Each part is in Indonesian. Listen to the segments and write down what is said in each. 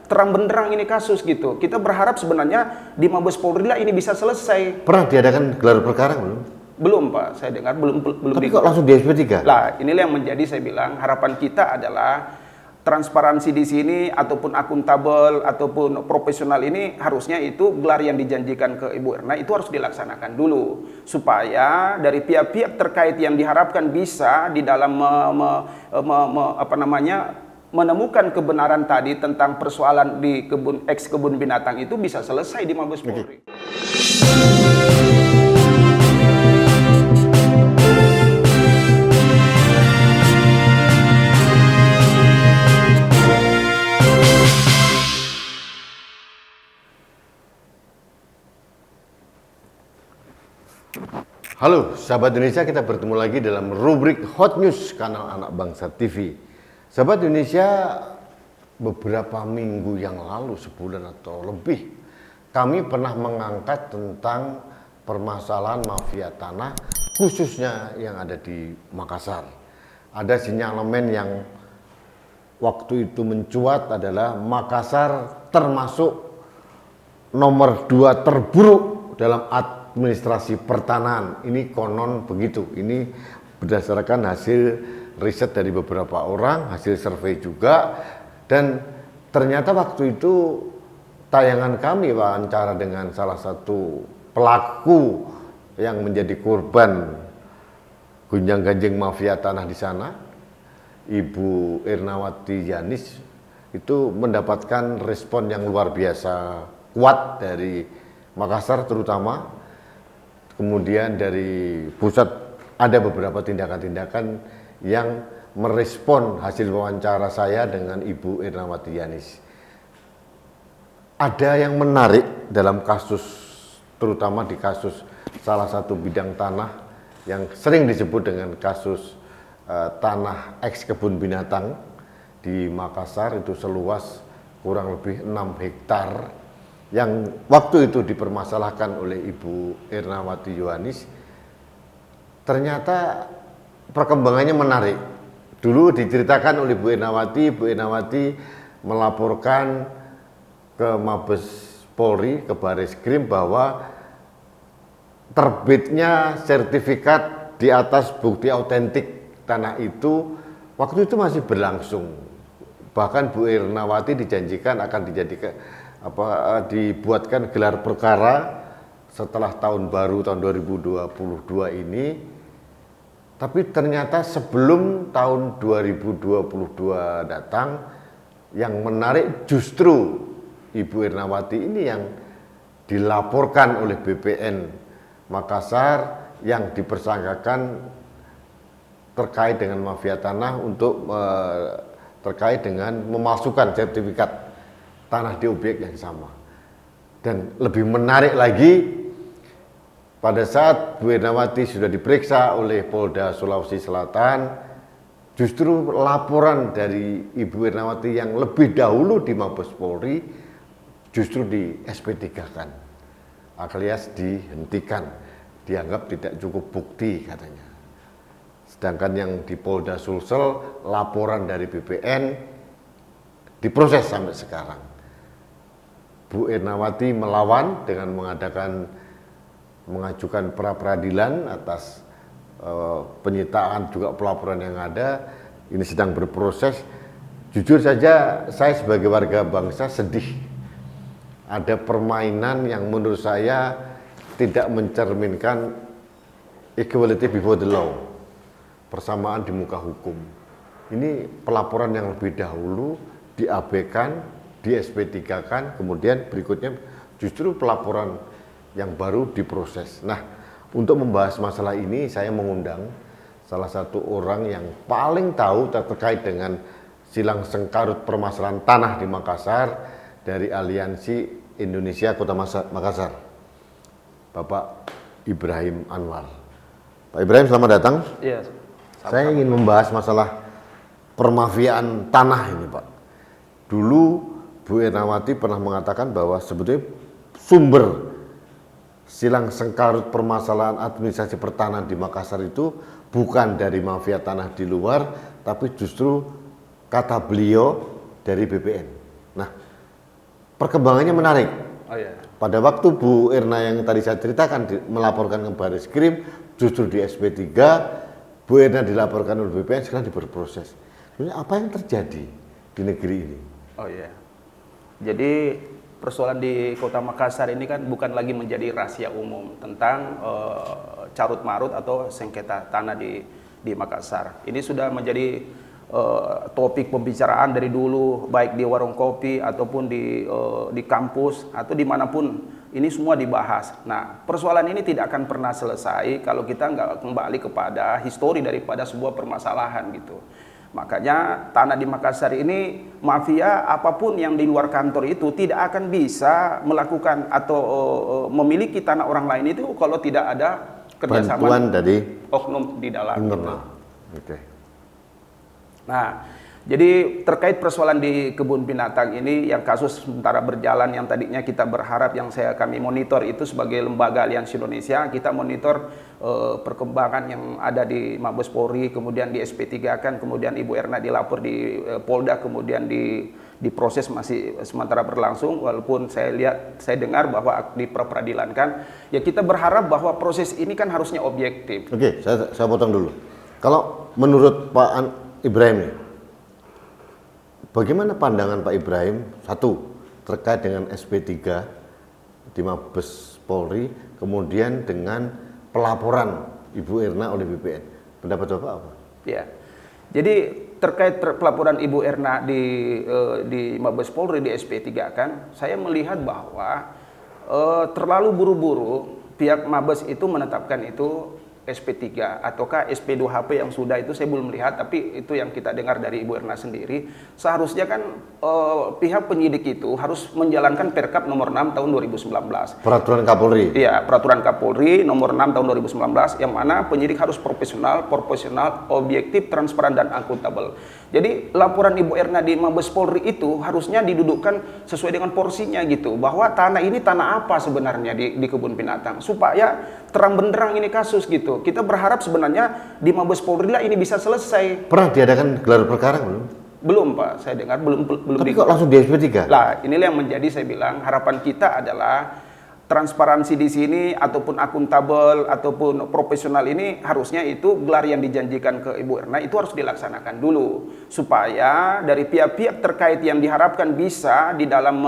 terang benderang ini kasus gitu. Kita berharap sebenarnya di Mabes Polri lah ini bisa selesai. Pernah diadakan gelar perkara belum? Belum Pak, saya dengar belum. Tapi kok langsung di SP3? Lah, inilah yang menjadi saya bilang harapan kita adalah transparansi di sini ataupun akuntabel ataupun profesional ini harusnya itu gelar yang dijanjikan ke Ibu Erna itu harus dilaksanakan dulu supaya dari pihak-pihak terkait yang diharapkan bisa di dalam menemukan kebenaran tadi tentang persoalan di kebun binatang itu bisa selesai di Mabes Polri. Halo sahabat Indonesia, kita bertemu lagi dalam rubrik Hot News kanal Anak Bangsa TV. Sahabat Indonesia, beberapa minggu yang lalu, sebulan atau lebih, kami pernah mengangkat tentang permasalahan mafia tanah, khususnya yang ada di Makassar. Ada sinyalemen yang waktu itu mencuat adalah Makassar termasuk nomor 2 terburuk dalam administrasi pertanahan. Ini konon begitu. Ini berdasarkan hasil riset dari beberapa orang, hasil survei juga. Dan ternyata waktu itu tayangan kami wawancara dengan salah satu pelaku yang menjadi korban gunjang-ganjing mafia tanah di sana, Ibu Ernawati Yanis, itu mendapatkan respon yang luar biasa kuat dari Makassar terutama. Kemudian dari pusat ada beberapa tindakan-tindakan yang merespon hasil wawancara saya dengan Ibu Ernawati Yanis. Ada yang menarik dalam kasus, terutama di kasus salah satu bidang tanah yang sering disebut dengan kasus tanah eks kebun binatang di Makassar, itu seluas kurang lebih 6 hektar yang waktu itu dipermasalahkan oleh Ibu Ernawati Yanis. Ternyata perkembangannya menarik. Dulu diceritakan oleh Bu Ernawati melaporkan ke Mabes Polri, ke Bareskrim, bahwa terbitnya sertifikat di atas bukti autentik tanah itu waktu itu masih berlangsung. Bahkan Bu Ernawati dijanjikan akan dibuatkan gelar perkara setelah tahun baru tahun 2022 ini. Tapi ternyata sebelum tahun 2022 datang, yang menarik justru Ibu Ernawati ini yang dilaporkan oleh BPN Makassar yang dipersangkakan terkait dengan mafia tanah untuk terkait dengan memalsukan sertifikat tanah di objek yang sama. Dan lebih menarik lagi, pada saat Bu Ernawati sudah diperiksa oleh Polda Sulawesi Selatan, justru laporan dari Ibu Ernawati yang lebih dahulu di Mabes Polri justru di SP3-kan, alias dihentikan, dianggap tidak cukup bukti katanya. Sedangkan yang di Polda Sulsel, laporan dari BPN diproses sampai sekarang. Bu Ernawati melawan dengan mengajukan pra peradilan atas penyitaan juga pelaporan yang ada. Ini sedang berproses. Jujur saja saya sebagai warga bangsa sedih. Ada permainan yang menurut saya tidak mencerminkan equality before the law, persamaan di muka hukum. Ini pelaporan yang lebih dahulu diabaikan, di SP3-kan, kemudian berikutnya justru pelaporan yang baru diproses. Nah, untuk membahas masalah ini saya mengundang salah satu orang yang paling tahu terkait dengan silang sengkarut permasalahan tanah di Makassar dari Aliansi Indonesia Kota Makassar, Bapak Ibrahim Anwar. Pak Ibrahim, selamat datang. Iya. Saya ingin membahas masalah permafiaan tanah ini, Pak. Dulu Bu Ernawati pernah mengatakan bahwa sebetulnya sumber silang sengkarut permasalahan administrasi pertanahan di Makassar itu bukan dari mafia tanah di luar, tapi justru kata beliau dari BPN. Nah, perkembangannya menarik. Oh ya. Pada waktu Bu Erna yang tadi saya ceritakan melaporkan ke Bareskrim, justru di SP3, Bu Erna dilaporkan oleh BPN, sekarang berproses. Sebenarnya apa yang terjadi di negeri ini? Oh ya. Jadi persoalan di Kota Makassar ini kan bukan lagi menjadi rahasia umum tentang carut marut atau sengketa tanah di Makassar. Ini sudah menjadi topik pembicaraan dari dulu, baik di warung kopi ataupun di kampus atau dimanapun, ini semua dibahas. Nah, persoalan ini tidak akan pernah selesai kalau kita nggak kembali kepada histori daripada sebuah permasalahan gitu. Makanya tanah di Makassar ini, mafia apapun yang di luar kantor itu tidak akan bisa melakukan atau memiliki tanah orang lain itu kalau tidak ada kerjasama bantuan dari oknum di dalam. internal. Oke. Nah, jadi terkait persoalan di kebun binatang ini yang kasus sementara berjalan, yang tadinya kita berharap, yang kami monitor itu sebagai lembaga Aliansi Indonesia, kita monitor perkembangan yang ada di Mabes Polri, kemudian di SP3 kan, kemudian Ibu Erna dilapor di Polda, kemudian diproses masih sementara berlangsung, walaupun saya dengar bahwa di peradilan kan, ya kita berharap bahwa proses ini kan harusnya objektif. Oke, saya potong dulu. Kalau menurut Pak Ibrahim nih, bagaimana pandangan Pak Ibrahim, satu, terkait dengan SP3 di Mabes Polri, kemudian dengan pelaporan Ibu Erna oleh BPN. Pendapat Bapak apa? Ya, jadi terkait pelaporan Ibu Erna di Mabes Polri di SP3 kan, saya melihat bahwa terlalu buru-buru pihak Mabes itu menetapkan itu SP3 ataukah SP2HP yang sudah itu saya belum lihat, tapi itu yang kita dengar dari Ibu Erna sendiri. Seharusnya kan pihak penyidik itu harus menjalankan Perkap nomor 6 tahun 2019. Peraturan Kapolri. Iya, peraturan Kapolri nomor 6 tahun 2019 yang mana penyidik harus profesional, objektif, transparan dan akuntabel. Jadi laporan Ibu Erna di Mabes Polri itu harusnya didudukkan sesuai dengan porsinya gitu, bahwa tanah ini tanah apa sebenarnya di kebun binatang, supaya terang benderang ini kasus gitu. Kita berharap sebenarnya di Mabes Polri lah ini bisa selesai. Pernah diadakan gelar perkara belum? Belum Pak, saya dengar belum. Tapi kok langsung di SP3? Lah, inilah yang menjadi saya bilang harapan kita adalah transparansi di sini ataupun akuntabel ataupun profesional ini harusnya itu gelar yang dijanjikan ke Ibu Erna itu harus dilaksanakan dulu supaya dari pihak-pihak terkait yang diharapkan bisa di dalam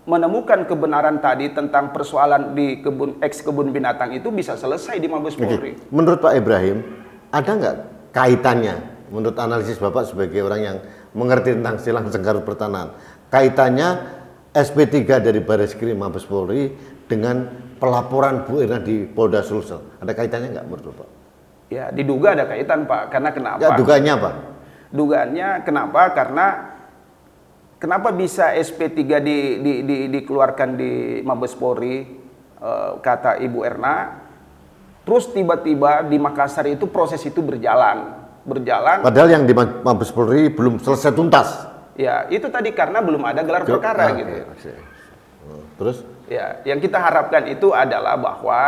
menemukan kebenaran tadi tentang persoalan di kebun binatang itu bisa selesai di Mabes Polri. Menurut Pak Ibrahim, ada nggak kaitannya menurut analisis Bapak sebagai orang yang mengerti tentang silang sengkarut pertanahan, kaitannya SP3 dari Bareskrim Mabes Polri dengan pelaporan Bu Erna di Polda Sulsel? Ada kaitannya nggak menurut Bapak? Ya, diduga ada kaitan Pak, karena kenapa? Ya, dugaannya apa? Dugaannya kenapa? Karena kenapa bisa SP3 dikeluarkan di Mabes Polri, kata Ibu Erna, terus tiba-tiba di Makassar itu proses itu berjalan. Padahal yang di Mabes Polri belum selesai tuntas. Ya, itu tadi karena belum ada gelar perkara gitu. Terus? Ya, yang kita harapkan itu adalah bahwa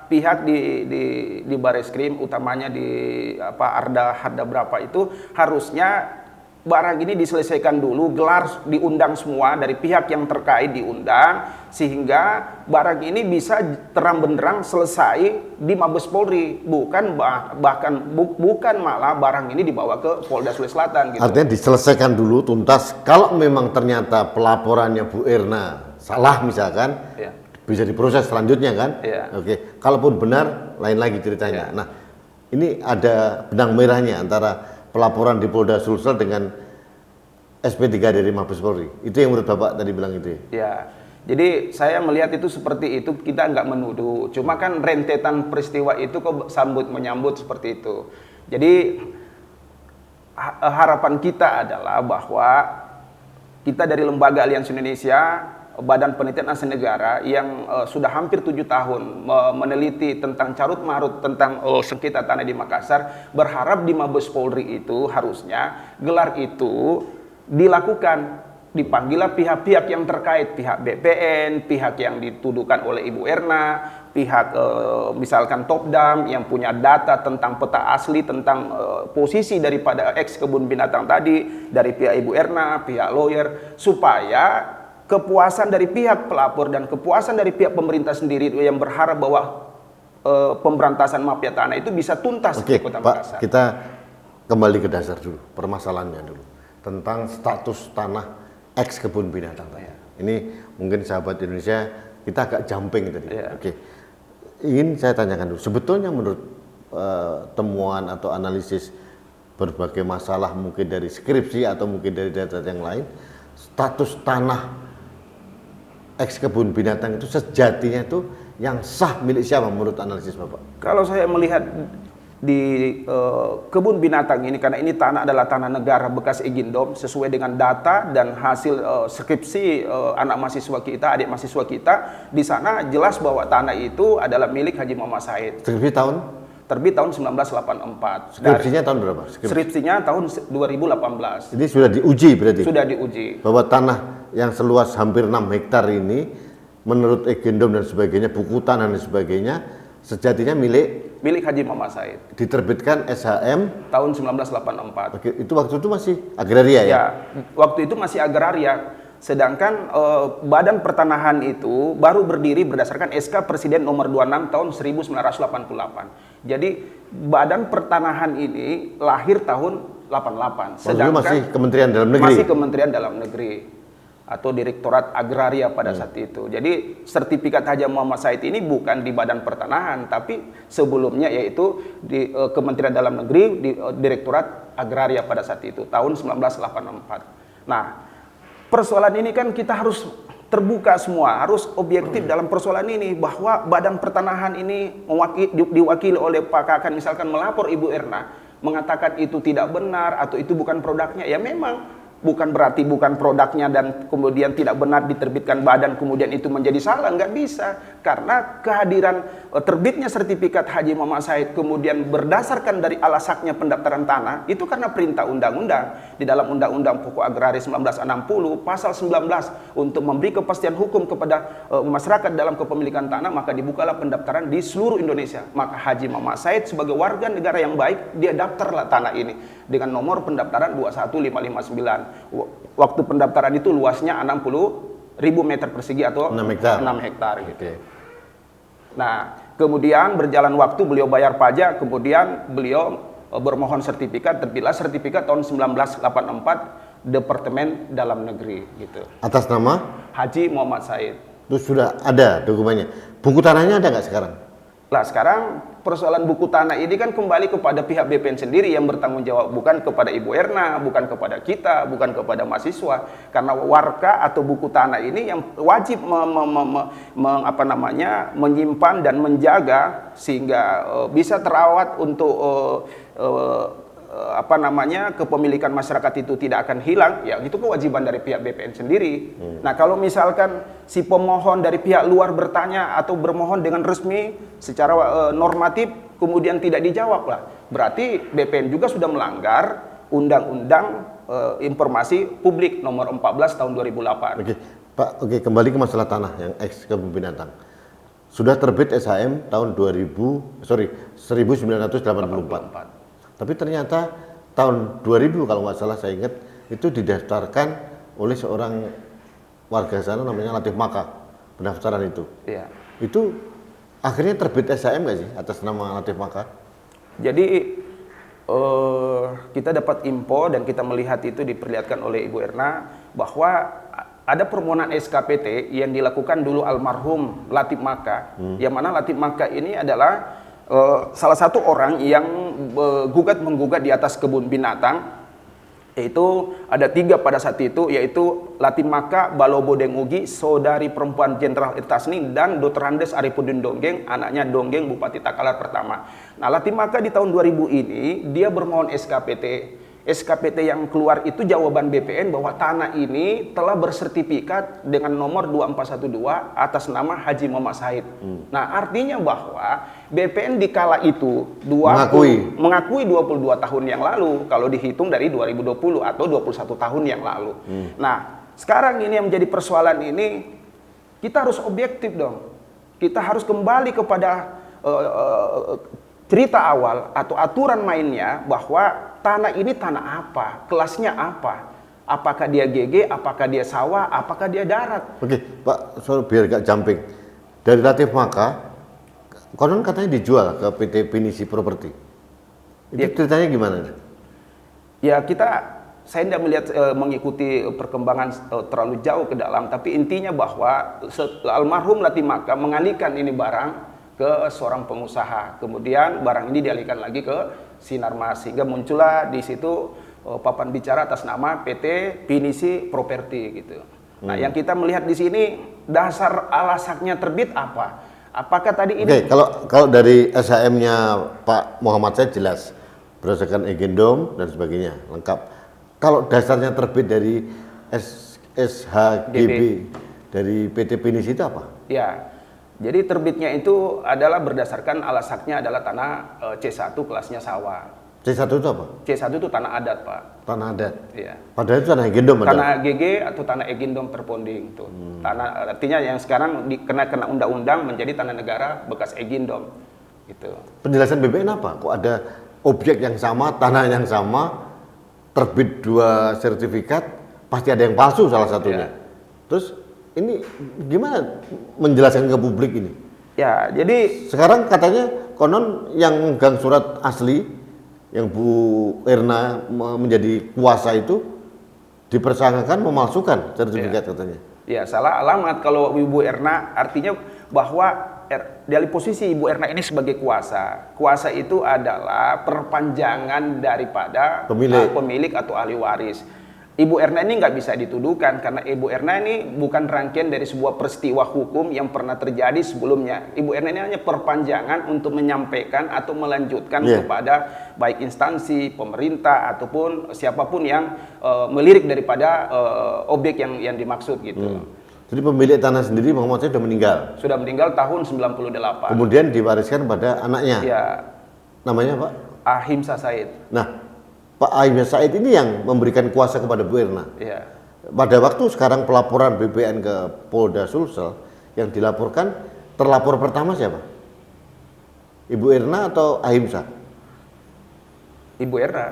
pihak di Bareskrim, utamanya di Arda berapa itu harusnya barang ini diselesaikan dulu, gelar diundang semua dari pihak yang terkait diundang, sehingga barang ini bisa terang benderang selesai di Mabes Polri, bukan malah barang ini dibawa ke Polda Sulawesi Selatan gitu. Artinya diselesaikan dulu tuntas. Kalau memang ternyata pelaporannya Bu Erna salah misalkan, ya, bisa diproses selanjutnya kan? Ya. Oke. Kalaupun benar, lain lagi ceritanya. Ya. Nah, ini ada benang merahnya antara pelaporan di Polda Sulsel dengan SP3 dari Mabes Polri. Itu yang menurut Bapak tadi bilang itu ya? Ya, jadi saya melihat itu seperti itu, kita nggak menuduh. Cuma kan rentetan peristiwa itu kok menyambut seperti itu. Jadi harapan kita adalah bahwa kita dari Lembaga Aliansi Indonesia, Badan Penelitian Aset Negara yang sudah hampir 7 tahun meneliti tentang carut marut tentang sengketa tanah di Makassar, berharap di Mabes Polri itu harusnya gelar itu dilakukan dipanggillah pihak-pihak yang terkait, pihak BPN, pihak yang dituduhkan oleh Ibu Erna, pihak misalkan Topdam yang punya data tentang peta asli tentang posisi daripada ex kebun binatang tadi, dari pihak Ibu Erna, pihak lawyer, supaya kepuasan dari pihak pelapor dan kepuasan dari pihak pemerintah sendiri yang berharap bahwa pemberantasan mafia tanah itu bisa tuntas di Kota Makassar. Kita kembali ke dasar dulu, permasalahannya dulu tentang status tanah ex kebun binatang tadi. Ini mungkin sahabat Indonesia kita agak jumping tadi. Oke. Ingin saya tanyakan dulu, sebetulnya menurut temuan atau analisis berbagai masalah mungkin dari skripsi atau mungkin dari data yang lain, status tanah ex kebun binatang itu sejatinya itu yang sah milik siapa menurut analisis Bapak? Kalau saya melihat di kebun binatang ini, karena ini tanah adalah tanah negara bekas Igindom sesuai dengan data dan hasil skripsi anak mahasiswa kita, adik mahasiswa kita, di sana jelas bahwa tanah itu adalah milik Haji Muhammad Said. Skripsi tahun? Terbit tahun 1984. Skripsinya tahun berapa? Skripsinya tahun 2018. Jadi sudah diuji berarti? Sudah diuji. Bahwa tanah yang seluas hampir 6 hektar ini menurut Igindom dan sebagainya, buku tanah dan sebagainya, sejatinya milik Haji Muhammad Said. Diterbitkan SHM tahun 1984. Oke, itu waktu itu masih agraria ya? Ya, waktu itu masih agraria. Sedangkan Badan Pertanahan itu baru berdiri berdasarkan SK Presiden nomor 26 tahun 1988. Jadi Badan Pertanahan ini lahir tahun 88. Sedangkan masih Kementerian Dalam Negeri. Masih Kementerian Dalam Negeri atau Direktorat Agraria pada saat itu. Jadi sertifikat Haji Muhammad Said ini bukan di Badan Pertanahan, tapi sebelumnya yaitu di Kementerian Dalam Negeri, di Direktorat Agraria pada saat itu tahun 1984. Nah, persoalan ini kan kita harus terbuka semua, harus objektif dalam persoalan ini, bahwa Badan Pertanahan ini diwakili oleh Pak Kakan misalkan melapor Ibu Erna, mengatakan itu tidak benar atau itu bukan produknya, ya memang bukan berarti bukan produknya dan kemudian tidak benar diterbitkan badan kemudian itu menjadi salah, nggak bisa. Karena kehadiran terbitnya sertifikat Haji Muhammad Said kemudian berdasarkan dari alasaknya pendaftaran tanah itu karena perintah undang-undang di dalam Undang-Undang Pokok Agraria 1960 pasal 19 untuk memberi kepastian hukum kepada masyarakat dalam kepemilikan tanah, maka dibukalah pendaftaran di seluruh Indonesia. Maka Haji Muhammad Said sebagai warga negara yang baik, dia daftarlah tanah ini dengan nomor pendaftaran 21559. Waktu pendaftaran itu luasnya 60.000 meter persegi atau 6 hektar, 6 hektar gitu. Okay. Nah, kemudian berjalan waktu beliau bayar pajak, kemudian beliau bermohon sertifikat, terbitlah sertifikat tahun 1984 Departemen Dalam Negeri gitu. Atas nama Haji Muhammad Said. Itu sudah ada dokumennya. Buku tanahnya ada nggak sekarang? Lah sekarang persoalan buku tanah ini kan kembali kepada pihak BPN sendiri yang bertanggung jawab, bukan kepada Ibu Erna, bukan kepada kita, bukan kepada mahasiswa. Karena warka atau buku tanah ini yang wajib menyimpan dan menjaga sehingga bisa terawat untuk kepemilikan masyarakat itu tidak akan hilang, ya itu kewajiban dari pihak BPN sendiri. Nah, kalau misalkan si pemohon dari pihak luar bertanya atau bermohon dengan resmi secara normatif kemudian tidak dijawab lah, berarti BPN juga sudah melanggar Undang-Undang Informasi Publik nomor 14 tahun 2008. Oke, Pak, kembali ke masalah tanah yang ex kebun binatang. Sudah terbit SHM tahun 1984. Tapi ternyata tahun 2000 kalau nggak salah saya ingat itu didaftarkan oleh seorang warga sana namanya Latif Maka, pendaftaran itu. Iya. Itu akhirnya terbit SHM nggak sih atas nama Latif Maka? Jadi kita dapat info dan kita melihat itu diperlihatkan oleh Ibu Erna bahwa ada permohonan SKPT yang dilakukan dulu almarhum Latif Maka, yang mana Latif Maka ini adalah salah satu orang yang menggugat di atas kebun binatang, yaitu ada 3 pada saat itu, yaitu Latif Maka, Balobo Dengugi, saudari perempuan Jenderal Irtasni, dan Dr. Andes Arifudin Donggeng, anaknya Donggeng Bupati Takalar pertama. Nah, Latif Maka di tahun 2000 ini dia bermohon SKPT. SKPT yang keluar itu jawaban BPN bahwa tanah ini telah bersertifikat dengan nomor 2412 atas nama Haji Muhammad Said. Nah, artinya bahwa BPN di kala itu mengakui 22 tahun yang lalu kalau dihitung dari 2020 atau 21 tahun yang lalu. Nah, sekarang ini yang menjadi persoalan ini, kita harus objektif dong. Kita harus kembali kepada cerita awal atau aturan mainnya, bahwa tanah ini tanah apa, kelasnya apa. Apakah dia GG, apakah dia sawah, apakah dia darat. Oke, Pak, biar gak jumping. Dari Latif Maka, konon katanya dijual ke PT Pinisi Property. Itu ceritanya gimana? Ya saya tidak melihat mengikuti perkembangan terlalu jauh ke dalam, tapi intinya bahwa almarhum Latif Maka mengalihkan ini barang ke seorang pengusaha. Kemudian barang ini dialihkan lagi ke Sinarmas, sehingga muncullah di situ papan bicara atas nama PT Pinisi Property gitu. Nah, yang kita melihat di sini dasar alasaknya terbit apa? Apakah tadi ini? Oke, kalau dari SHM-nya Pak Muhammad Said jelas berdasarkan agendum dan sebagainya lengkap. Kalau dasarnya terbit dari SHGB dari PT Pinisi itu apa? Ya, jadi terbitnya itu adalah berdasarkan alasaknya adalah tanah C1 kelasnya sawah. C1 itu apa? C1 itu tanah adat, Pak. Tanah adat. Iya. Padahal itu tanah agendum. Tanah GG atau tanah agendum terponding itu. Tanah artinya yang sekarang kena undang-undang menjadi tanah negara bekas agendum. Gitu. Penjelasan BPN apa? Kok ada objek yang sama, tanah yang sama, terbit dua sertifikat, pasti ada yang palsu salah satunya. Terus ini gimana menjelaskan ke publik ini? Ya, jadi sekarang katanya konon yang megang surat asli yang Bu Erna menjadi kuasa itu dipersangkakan memalsukan sertifikat katanya. Ya, salah alamat kalau Ibu Erna, artinya bahwa dari posisi Ibu Erna ini sebagai kuasa. Kuasa itu adalah perpanjangan daripada pemilik atau ahli waris. Ibu Erna ini nggak bisa dituduhkan karena Ibu Erna ini bukan rangkaian dari sebuah peristiwa hukum yang pernah terjadi sebelumnya. Ibu Erna ini hanya perpanjangan untuk menyampaikan atau melanjutkan kepada baik instansi, pemerintah ataupun siapapun yang melirik daripada objek yang dimaksud gitu. Jadi pemilik tanah sendiri Muhammad Said sudah meninggal. Sudah meninggal tahun 98. Kemudian diwariskan pada anaknya. Ya. Namanya Pak? Ahimsa Said. Nah, Pak Ahimsa Said ini yang memberikan kuasa kepada Bu Erna. Iya. Pada waktu sekarang pelaporan BPN ke Polda Sulsel yang dilaporkan, terlapor pertama siapa? Ibu Erna atau Ahimsa? Ibu Erna.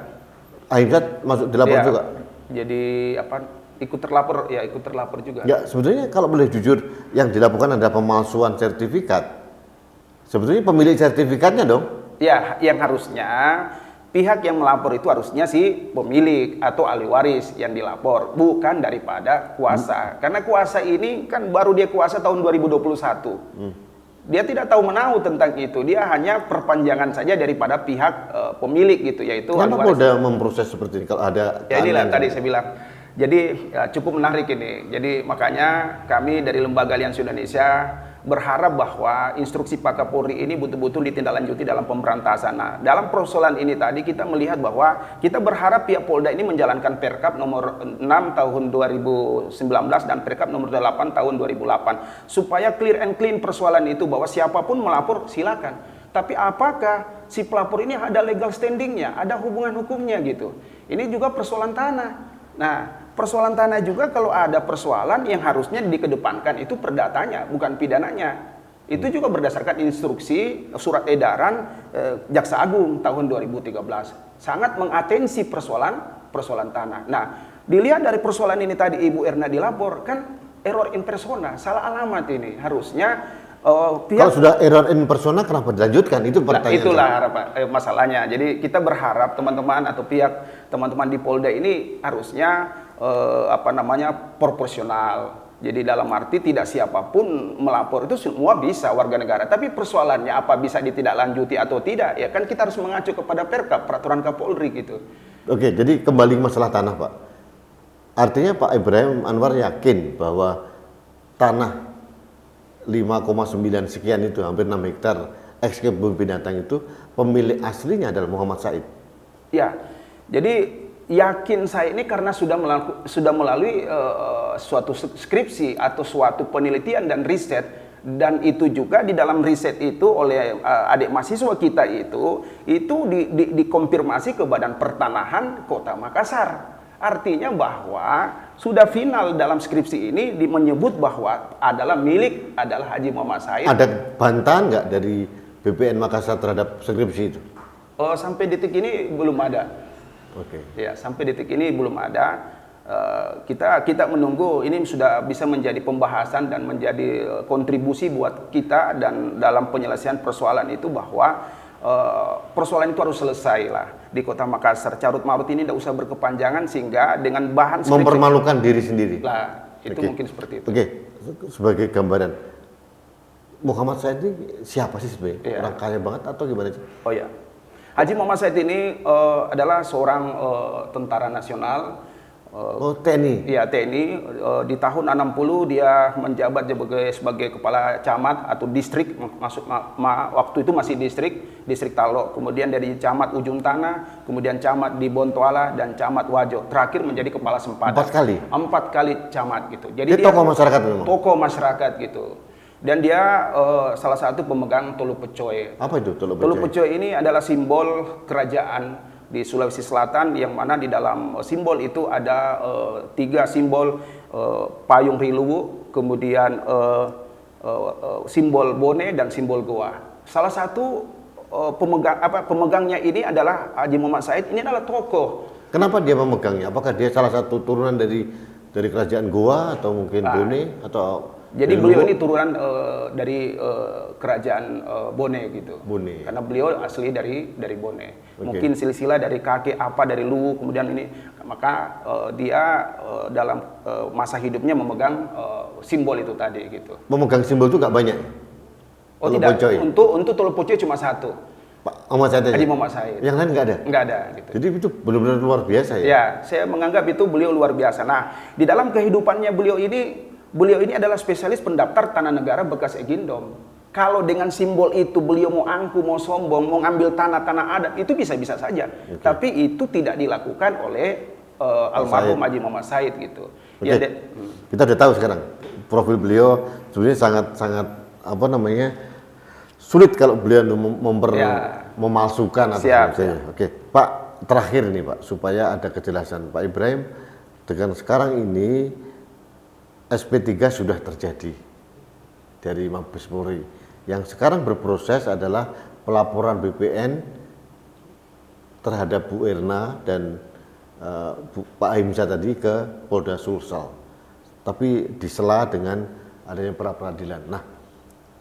Ahimsa masuk dilapor juga? Jadi ikut terlapor juga. Ya, sebetulnya kalau boleh jujur, yang dilakukan adalah pemalsuan sertifikat. Sebetulnya pemilik sertifikatnya dong? Ya, yang harusnya pihak yang melapor itu harusnya si pemilik atau ahli waris yang dilapor, bukan daripada kuasa. Karena kuasa ini kan baru dia kuasa tahun 2021. Dia tidak tahu menahu tentang itu. Dia hanya perpanjangan saja daripada pihak pemilik gitu, yaitu kenapa Polda memproses seperti ini kalau ada? Ya inilah tadi saya bilang. Jadi cukup menarik ini. Jadi makanya kami dari Lembaga Aliansi Indonesia berharap bahwa instruksi Pak Kapolri ini betul-betul ditindaklanjuti dalam pemberantasan. Nah, dalam persoalan ini tadi kita melihat bahwa kita berharap pihak Polda ini menjalankan Perkap nomor 6 tahun 2019 dan Perkap nomor 8 tahun 2008 supaya clear and clean persoalan itu, bahwa siapapun melapor silakan. Tapi apakah si pelapor ini ada legal standingnya, ada hubungan hukumnya gitu. Ini juga persoalan tanah. Nah, persoalan tanah juga kalau ada persoalan yang harusnya dikedepankan itu perdatanya, bukan pidananya. Itu juga berdasarkan instruksi surat edaran Jaksa Agung tahun 2013. Sangat mengatensi persoalan tanah. Nah, dilihat dari persoalan ini tadi Ibu Erna dilapor, kan error in persona, salah alamat ini. Harusnya kalau sudah error in persona kenapa dilanjutkan? Itu pertanyaan. Itulah masalahnya. Jadi kita berharap teman-teman atau pihak teman-teman di Polda ini harusnya proporsional. Jadi dalam arti tidak siapapun melapor itu semua bisa warga negara. Tapi persoalannya apa bisa ditindaklanjuti atau tidak? Ya kan kita harus mengacu kepada Perkap, peraturan Kapolri gitu. Oke, jadi kembali masalah tanah, Pak. Artinya Pak Ibrahim Anwar yakin bahwa tanah 5,9 sekian itu, hampir 6 hektar eks kebun binatang itu, pemilik aslinya adalah Muhammad Said. Ya, jadi yakin saya ini karena sudah melalui suatu skripsi atau suatu penelitian dan riset, dan itu juga di dalam riset itu oleh adik mahasiswa kita itu dikonfirmasi ke Badan Pertanahan Kota Makassar. Artinya bahwa sudah final dalam skripsi ini menyebut bahwa adalah milik adalah Haji Muhammad Said. Ada bantahan nggak dari BPN Makassar terhadap skripsi itu? Sampai detik ini belum ada. Oke. Ya, sampai detik ini belum ada. Kita menunggu ini sudah bisa menjadi pembahasan dan menjadi kontribusi buat kita dan dalam penyelesaian persoalan itu bahwa persoalan itu harus selesai lah di Kota Makassar. Carut marut ini tidak usah berkepanjangan sehingga dengan bahan skripsi Mempermalukan diri sendiri. lah itu Oke. mungkin seperti itu. Oke, sebagai gambaran, Muhammad Said ini siapa sih sebenarnya? Iya. Orang kaya banget atau gimana sih? Oh ya, Haji Muhammad Said ini adalah seorang tentara nasional. Oh, TNI. Iya, TNI. Di tahun 60 dia menjabat sebagai kepala camat atau distrik, waktu itu masih distrik Talo. Kemudian dari camat Ujung Tanah, kemudian camat di Bontoala dan camat Wajo. Terakhir menjadi kepala Sempadan. 4 kali. 4 kali camat gitu. Jadi Dia tokoh masyarakat memang. Tokoh masyarakat gitu. Dan dia salah satu pemegang Tolu Pecoe. Apa itu Tolu Tolu Pecoe? Pecoe ini adalah simbol kerajaan di Sulawesi Selatan, yang mana di dalam simbol itu ada 3 simbol, payung riluwu, kemudian simbol bone dan simbol goa. Salah satu pemegangnya ini adalah Haji Muhammad Said. Ini adalah tokoh. Kenapa dia memegangnya? Apakah dia salah satu turunan dari kerajaan Goa atau mungkin Bone atau Jadi dari beliau Luwu? ini turunan dari kerajaan Bone gitu. Bone. Karena beliau asli dari Bone. Oke. Mungkin silsilah dari kakek apa dari Luwu, kemudian ini maka dia dalam masa hidupnya memegang simbol itu tadi gitu. Memegang simbol itu nggak banyak. Oh Tolu tidak, Pecoe. untuk Tolu Pecoe cuma satu, Pak Muhammad Said aja? Haji Muhammad Said. Yang lain nggak ada. Nggak ada gitu. Jadi itu benar-benar luar biasa ya. Ya, saya menganggap itu beliau luar biasa. Nah, di dalam kehidupannya beliau ini adalah spesialis pendaftar tanah negara bekas Egindom. Kalau dengan simbol itu beliau mau angku, mau sombong, mau ngambil tanah-tanah adat, itu bisa-bisa saja. Oke. Tapi itu tidak dilakukan oleh almarhum Haji Muhammad Said gitu. Oke. Ya, Kita udah tahu sekarang profil beliau sebenarnya sangat apa namanya sulit kalau beliau Ya. memalsukan atau Siap, sebagainya. Oke, Pak, terakhir nih Pak, supaya ada kejelasan Pak Ibrahim, dengan sekarang ini SP3 sudah terjadi dari Mabes Polri. Yang sekarang berproses adalah pelaporan BPN terhadap Bu Erna dan Pak Ahimsa tadi ke Polda Sulsel. Tapi disela dengan adanya pra peradilan. Nah,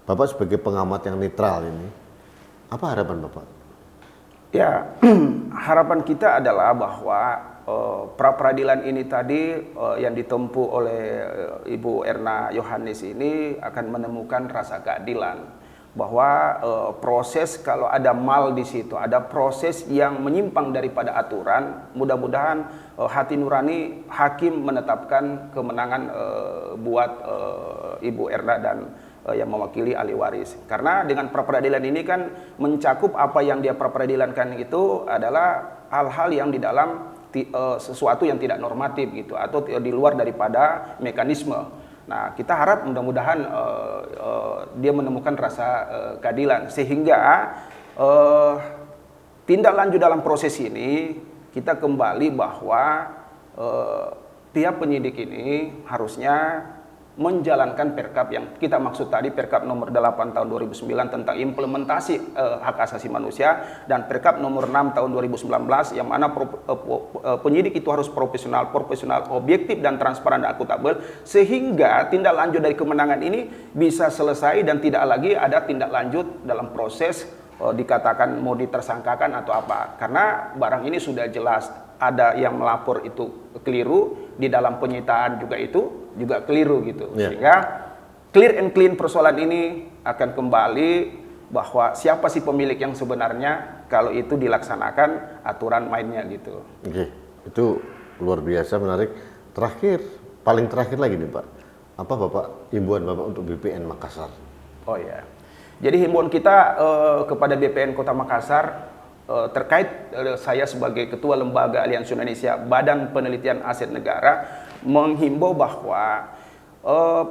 Bapak sebagai pengamat yang netral ini, apa harapan Bapak? Ya, harapan kita adalah bahwa pra peradilan ini tadi yang ditempuh oleh Ibu Erna Yohanes ini akan menemukan rasa keadilan, bahwa proses kalau ada mal di situ, ada proses yang menyimpang daripada aturan, mudah-mudahan hati nurani hakim menetapkan kemenangan buat Ibu Erna dan yang mewakili ahli waris. Karena dengan pra peradilan ini kan mencakup apa yang dia pra peradilankan itu adalah hal-hal yang di dalam sesuatu yang tidak normatif gitu, atau di luar daripada mekanisme. Nah, kita harap mudah-mudahan dia menemukan rasa keadilan, sehingga tindak lanjut dalam proses ini kita kembali bahwa pihak penyidik ini harusnya menjalankan Perkap yang kita maksud tadi, Perkap nomor 8 tahun 2009 tentang implementasi hak asasi manusia, dan Perkap nomor 6 tahun 2019 yang mana penyidik itu harus profesional, objektif dan transparan dan akuntabel, sehingga tindak lanjut dari kemenangan ini bisa selesai dan tidak lagi ada tindak lanjut dalam proses dikatakan mau ditersangkakan atau apa. Karena barang ini sudah jelas ada yang melapor itu keliru, di dalam penyitaan juga keliru gitu. Ya. Sehingga clear and clean persoalan ini akan kembali bahwa siapa sih pemilik yang sebenarnya kalau itu dilaksanakan aturan mainnya gitu. Oke, itu luar biasa menarik. Terakhir, paling terakhir lagi nih Pak, apa Bapak himbauan Bapak untuk BPN Makassar? Oh ya, jadi himbauan kita kepada BPN Kota Makassar terkait saya sebagai Ketua Lembaga Aliansi Indonesia Badan Penelitian Aset Negara menghimbau bahwa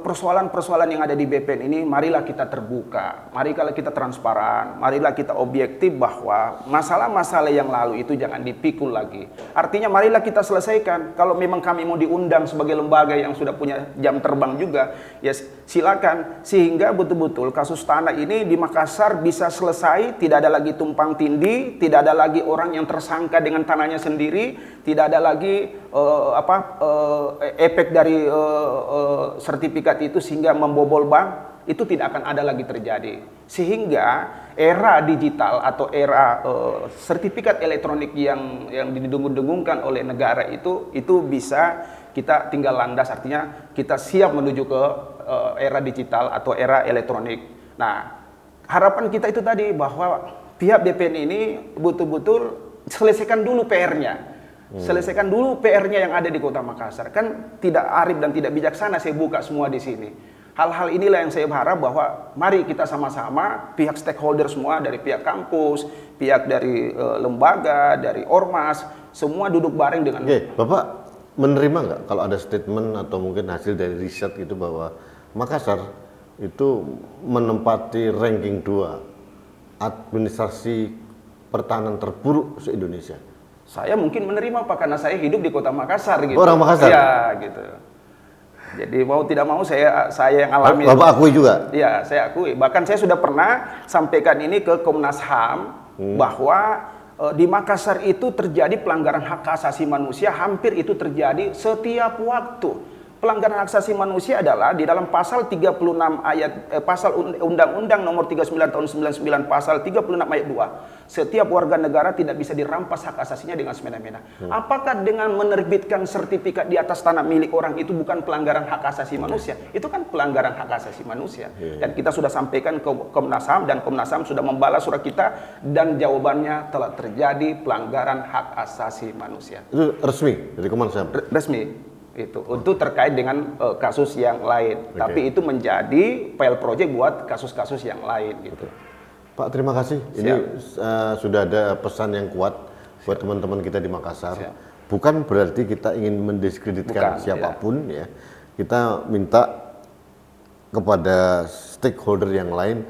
persoalan-persoalan yang ada di BPN ini marilah kita terbuka, marilah kita transparan, marilah kita objektif bahwa masalah-masalah yang lalu itu jangan dipikul lagi. Artinya marilah kita selesaikan. Kalau memang kami mau diundang sebagai lembaga yang sudah punya jam terbang juga, ya silakan. Sehingga betul-betul kasus tanah ini di Makassar bisa selesai, tidak ada lagi tumpang tindih, tidak ada lagi orang yang tersangka dengan tanahnya sendiri, tidak ada lagi efek dari sertifikat itu sehingga membobol bank, itu tidak akan ada lagi terjadi. Sehingga era digital atau era sertifikat elektronik yang didengung-dengungkan oleh negara itu bisa kita tinggal landas, artinya kita siap menuju ke era digital atau era elektronik. Nah, harapan kita itu tadi bahwa pihak BPN ini betul-betul selesaikan dulu PR-nya. Selesaikan dulu PR-nya yang ada di Kota Makassar. Kan tidak arif dan tidak bijaksana saya buka semua di sini. Hal-hal inilah yang saya harap bahwa mari kita sama-sama, pihak stakeholder semua, dari pihak kampus, pihak dari lembaga, dari ormas, semua duduk bareng dengan... Oke, Bapak menerima nggak kalau ada statement atau mungkin hasil dari riset itu bahwa Makassar itu menempati ranking 2 administrasi pertahanan terburuk se-Indonesia? Saya mungkin menerima Pak, karena saya hidup di Kota Makassar gitu. Orang Makassar? Ya, gitu. Jadi mau tidak mau saya yang alami. Bapak akui juga? Iya, saya akui. Bahkan saya sudah pernah sampaikan ini ke Komnas HAM bahwa di Makassar itu terjadi pelanggaran hak asasi manusia, hampir itu terjadi setiap waktu. Pelanggaran hak asasi manusia adalah di dalam pasal 36 ayat pasal Undang-Undang Nomor 39 Tahun 99 pasal 36 ayat 2. Setiap warga negara tidak bisa dirampas hak asasinya dengan semena-mena. Apakah dengan menerbitkan sertifikat di atas tanah milik orang itu bukan pelanggaran hak asasi manusia? Itu kan pelanggaran hak asasi manusia. Dan kita sudah sampaikan ke Komnas HAM dan Komnas HAM sudah membalas surat kita dan jawabannya telah terjadi pelanggaran hak asasi manusia. Itu resmi dari Komnas HAM? Resmi. Itu untuk terkait dengan kasus yang lain, tapi itu menjadi file project buat kasus-kasus yang lain gitu. Pak, terima kasih. Ini sudah ada pesan yang kuat buat teman-teman kita di Makassar. Bukan berarti kita ingin mendiskreditkan siapapun ya. Kita minta kepada stakeholder yang lain,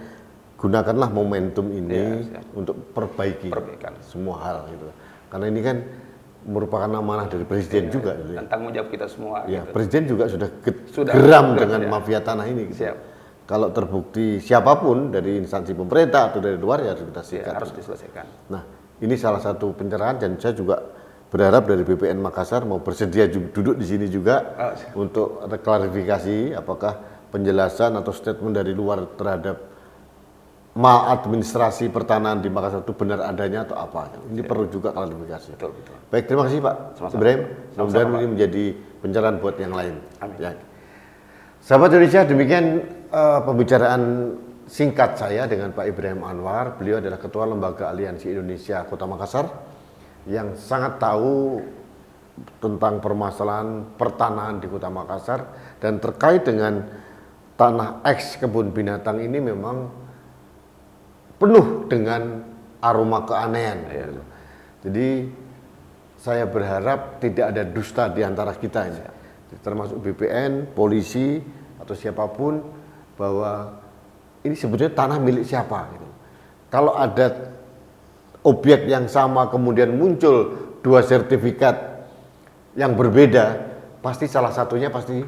gunakanlah momentum ini untuk perbaikan semua hal gitu. Karena ini kan merupakan amanah dari Presiden juga. Dan tanggung jawab kita semua. Ya, gitu. Presiden juga sudah geram dengan mafia tanah ini. Gitu. Siap. Kalau terbukti siapapun dari instansi pemerintah atau dari luar ya harus kita sikat. Harus diselesaikan. Nah, ini salah satu pencerahan dan saya juga berharap dari BPN Makassar mau bersedia duduk di sini juga untuk ada klarifikasi apakah penjelasan atau statement dari luar terhadap maladministrasi pertanahan di Makassar itu benar adanya atau apa. Ini perlu juga klarifikasi. Betul. Baik, terima kasih Pak Ibrahim. Mudah-mudahan ini menjadi pencerahan buat yang lain. Amin. Ya. Sahabat Indonesia, demikian pembicaraan singkat saya dengan Pak Ibrahim Anwar. Beliau adalah Ketua Lembaga Aliansi Indonesia Kota Makassar yang sangat tahu tentang permasalahan pertanahan di Kota Makassar, dan terkait dengan tanah eks kebun binatang ini memang penuh dengan aroma keanehan. Jadi saya berharap tidak ada dusta di antara kita ini, termasuk BPN, polisi atau siapapun, bahwa ini sebetulnya tanah milik siapa gitu. Kalau ada objek yang sama kemudian muncul dua sertifikat yang berbeda, pasti salah satunya pasti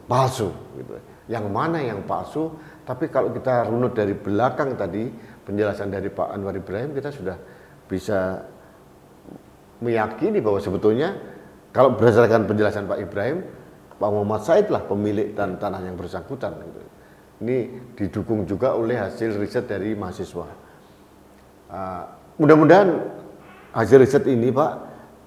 palsu gitu. Yang mana yang palsu? Tapi kalau kita runut dari belakang tadi penjelasan dari Pak Anwar Ibrahim, kita sudah bisa meyakini bahwa sebetulnya kalau berdasarkan penjelasan Pak Ibrahim, Pak Muhammad Said lah pemilik tanah yang bersangkutan. Ini didukung juga oleh hasil riset dari mahasiswa. Mudah-mudahan hasil riset ini Pak,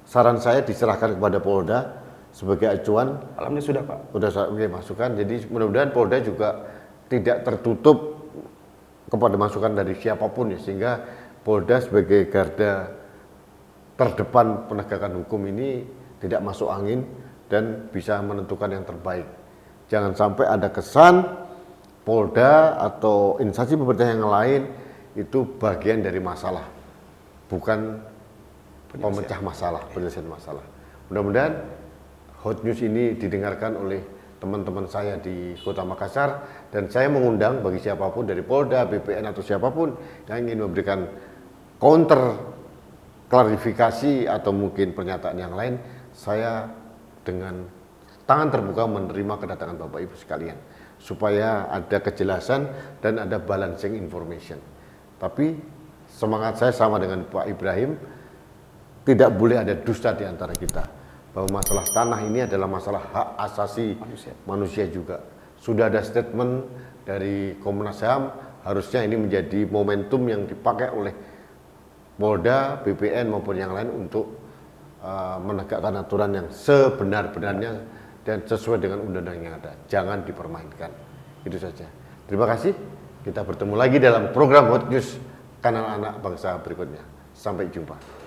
saran saya diserahkan kepada Polda sebagai acuan. Alhamdulillah sudah Pak. Sudah masukan. Jadi mudah-mudahan Polda juga tidak tertutup kepada masukan dari siapapun ya, sehingga Polda sebagai garda terdepan penegakan hukum ini tidak masuk angin dan bisa menentukan yang terbaik. Jangan sampai ada kesan Polda atau instansi pemerintah yang lain itu bagian dari masalah, bukan pemecah masalah, penyelesaian masalah. Mudah-mudahan hot news ini didengarkan oleh teman-teman saya di Kota Makassar, dan saya mengundang bagi siapapun dari Polda, BPN atau siapapun yang ingin memberikan counter klarifikasi atau mungkin pernyataan yang lain, saya dengan tangan terbuka menerima kedatangan Bapak Ibu sekalian supaya ada kejelasan dan ada balancing information. Tapi semangat saya sama dengan Pak Ibrahim, tidak boleh ada dusta di antara kita. Bahwa masalah tanah ini adalah masalah hak asasi manusia juga. Sudah ada statement dari Komnas HAM, harusnya ini menjadi momentum yang dipakai oleh Polda, BPN maupun yang lain untuk menegakkan aturan yang sebenar-benarnya dan sesuai dengan undang-undang yang ada. Jangan dipermainkan. Itu saja. Terima kasih. Kita bertemu lagi dalam program Hot News Kanal Anak Bangsa berikutnya. Sampai jumpa.